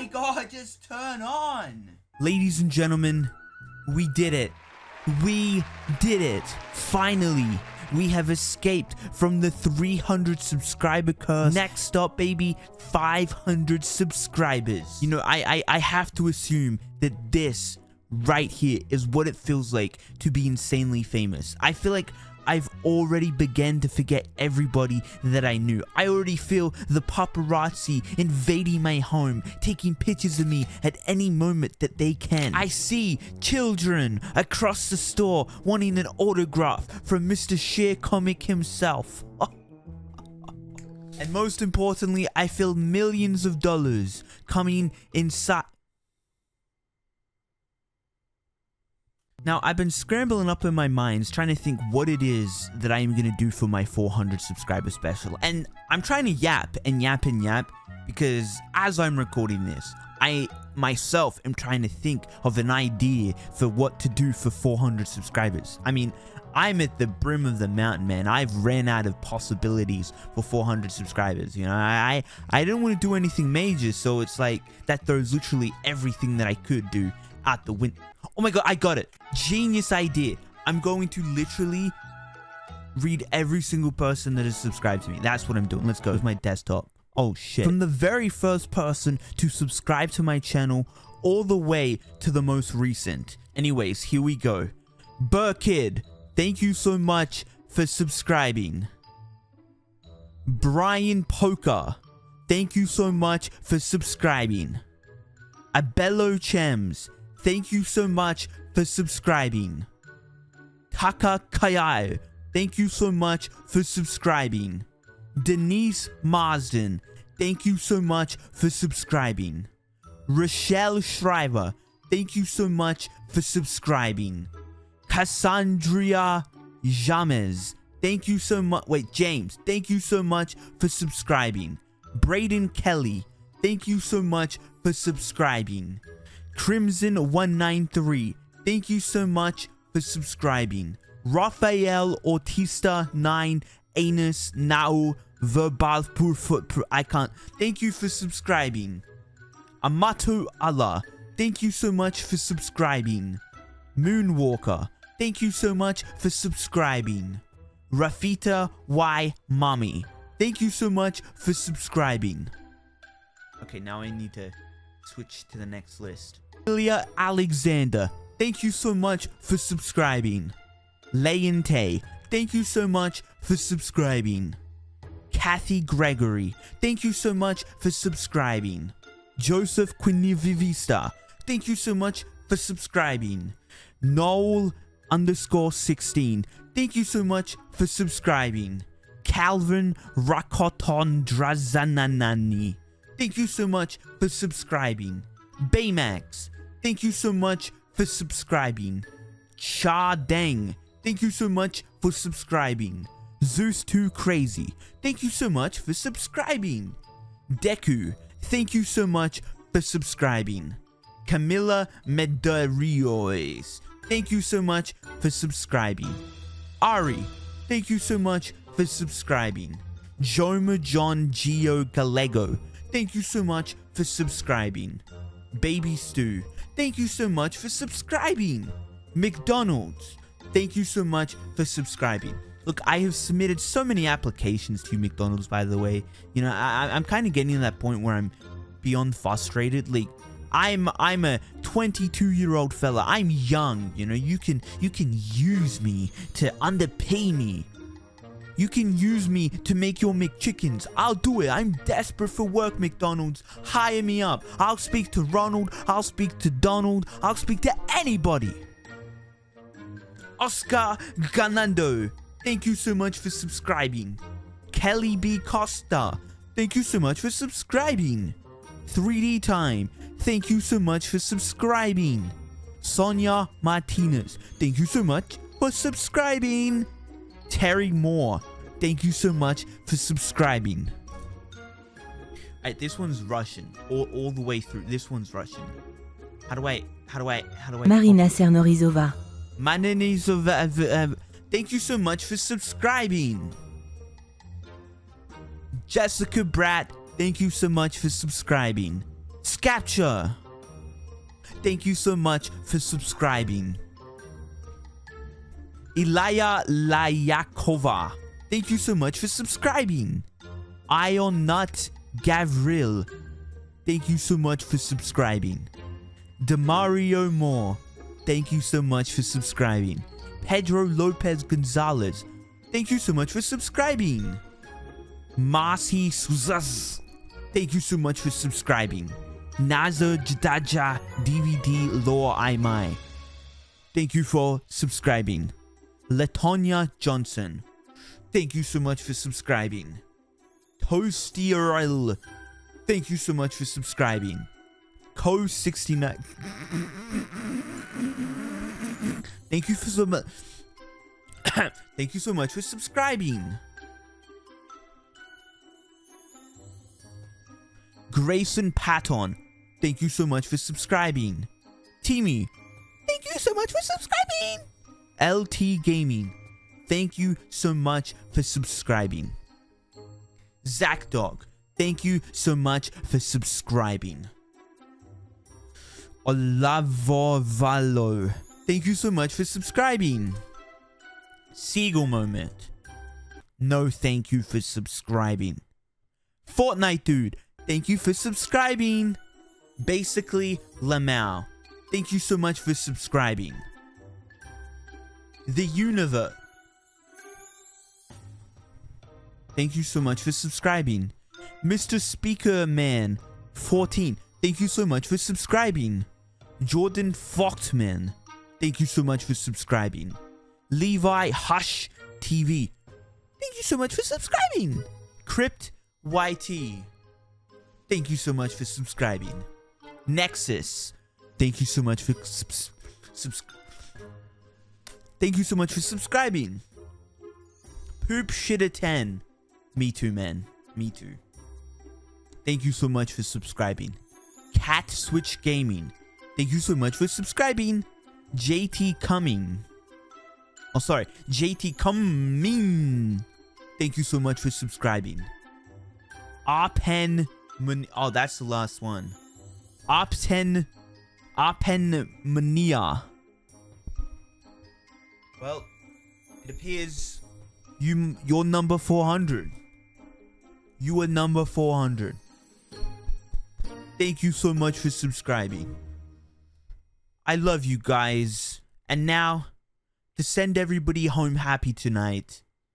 my god, just turn on. Ladies and gentlemen, we did it. We did it. Finally, we have escaped from the 300 subscriber curse. Next up, baby, 500 subscribers. You know, I have to assume that this right here is what it feels like to be insanely famous. I feel like I've already begun to forget everybody that I knew. I already feel the paparazzi invading my home, taking pictures of me at any moment that they can. I see children across the store wanting an autograph from Mr. Sheer Comic himself. And most importantly, I feel millions of dollars coming inside. Now, I've been scrambling up in my mind, trying to think what it is that I am going to do for my 400 subscriber special. And I'm trying to yap and yap and yap because as I'm recording this, I myself am trying to think of an idea for what to do for 400 subscribers. I mean, I'm at the brim of the mountain, man. I've ran out of possibilities for 400 subscribers. You know, I didn't want to do anything major, so it's like that throws literally everything that I could do out the window. Oh my god, I got it. Genius idea. I'm going to literally read every single person that has subscribed to me. That's what I'm doing. Let's go with my desktop. Oh shit. From the very first person to subscribe to my channel all the way to the most recent. Anyways, here we go. Burkid, thank you so much for subscribing. Brian Poker, thank you so much for subscribing. Abello Chems, thank you so much for subscribing. Taka Kayai, thank you so much for subscribing. Denise Marsden, thank you so much for subscribing. Rochelle Shriver, thank you so much for subscribing. Cassandra James, thank you so much. Wait, James, thank you so much for subscribing. Braden Kelly, thank you so much for subscribing. Crimson193, thank you so much for subscribing. Rafael Autista 9 Anus Now Verbal Pur I can't. Thank you for subscribing. Amato Allah, thank you so much for subscribing. Moonwalker, thank you so much for subscribing. Rafita Y Mommy, thank you so much for subscribing. Okay, now I need to switch to the next list. Ilya Alexander, thank you so much for subscribing. Layente, thank you so much for subscribing. Kathy Gregory, thank you so much for subscribing. Joseph Quinivivista, thank you so much for subscribing. Noel_16, thank you so much for subscribing. Calvin Rakoton Drazananani, thank you so much for subscribing. Baymax, thank you so much for subscribing. Cha Deng, thank you so much for subscribing. Zeus2 Crazy, thank you so much for subscribing. Deku, thank you so much for subscribing. Camilla Medarios, thank you so much for subscribing. Ari, thank you so much for subscribing. Joma John Gio Gallego, thank you so much for subscribing. Baby Stew, thank you so much for subscribing. McDonald's, thank you so much for subscribing. Look, I have submitted so many applications to McDonald's, by the way. You know, I'm kind of getting to that point where I'm beyond frustrated. Like, I'm a 22-year-old fella. I'm young, you know. You can use me to underpay me. You can use me to make your McChickens. I'll do it. I'm desperate for work, McDonald's. Hire me up. I'll speak to Ronald. I'll speak to Donald. I'll speak to anybody. Oscar Ganando, thank you so much for subscribing. Kelly B. Costa, thank you so much for subscribing. 3D Time, thank you so much for subscribing. Sonia Martinez, thank you so much for subscribing. Terry Moore, thank you so much for subscribing. Alright, this one's Russian. All the way through. This one's Russian. How do I Marina Sernorizova. Manenizova, thank you so much for subscribing. Jessica Bratt, thank you so much for subscribing. Scapture. Thank you so much for subscribing. Ilya Layakova. Thank you so much for subscribing. Ion Nut Gavril. Thank you so much for subscribing. Demario Moore. Thank you so much for subscribing. Pedro Lopez Gonzalez. Thank you so much for subscribing. Marcy Suzas. Thank you so much for subscribing. Nazar Jadaja DVD Law Imai. Thank you for subscribing. Latonya Johnson. Thank you so much for subscribing. Toastieril. Thank you so much for subscribing. Co69. Thank you for so much. Thank you so much for subscribing. Grayson Patton. Thank you so much for subscribing. Timmy. Thank you so much for subscribing. LT Gaming. Thank you so much for subscribing. Zach Dog. Thank you so much for subscribing. Olavovalo. Thank you so much for subscribing. Seagull Moment. No thank you for subscribing. Fortnite Dude. Thank you for subscribing. Basically Lamau. Thank you so much for subscribing. The Universe. Thank you so much for subscribing. Mr. Speaker Man 14. Thank you so much for subscribing. Jordan Fochtman. Thank you so much for subscribing. Levi Hush TV. Thank you so much for subscribing. Crypt YT. Thank you so much for subscribing. Nexus. Thank you so much for Thank you so much for subscribing. Poop Shitter 10. Me too, man. Me too. Thank you so much for subscribing. Cat Switch Gaming. Thank you so much for subscribing. JT Cumming. Oh, sorry. JT Cumming. Thank you so much for subscribing. Arpen. Oh, that's the last one. Arpen Mania. Well, it appears you're number 400. You are number 400. Thank you so much for subscribing. I love you guys. And now, to send everybody home happy tonight,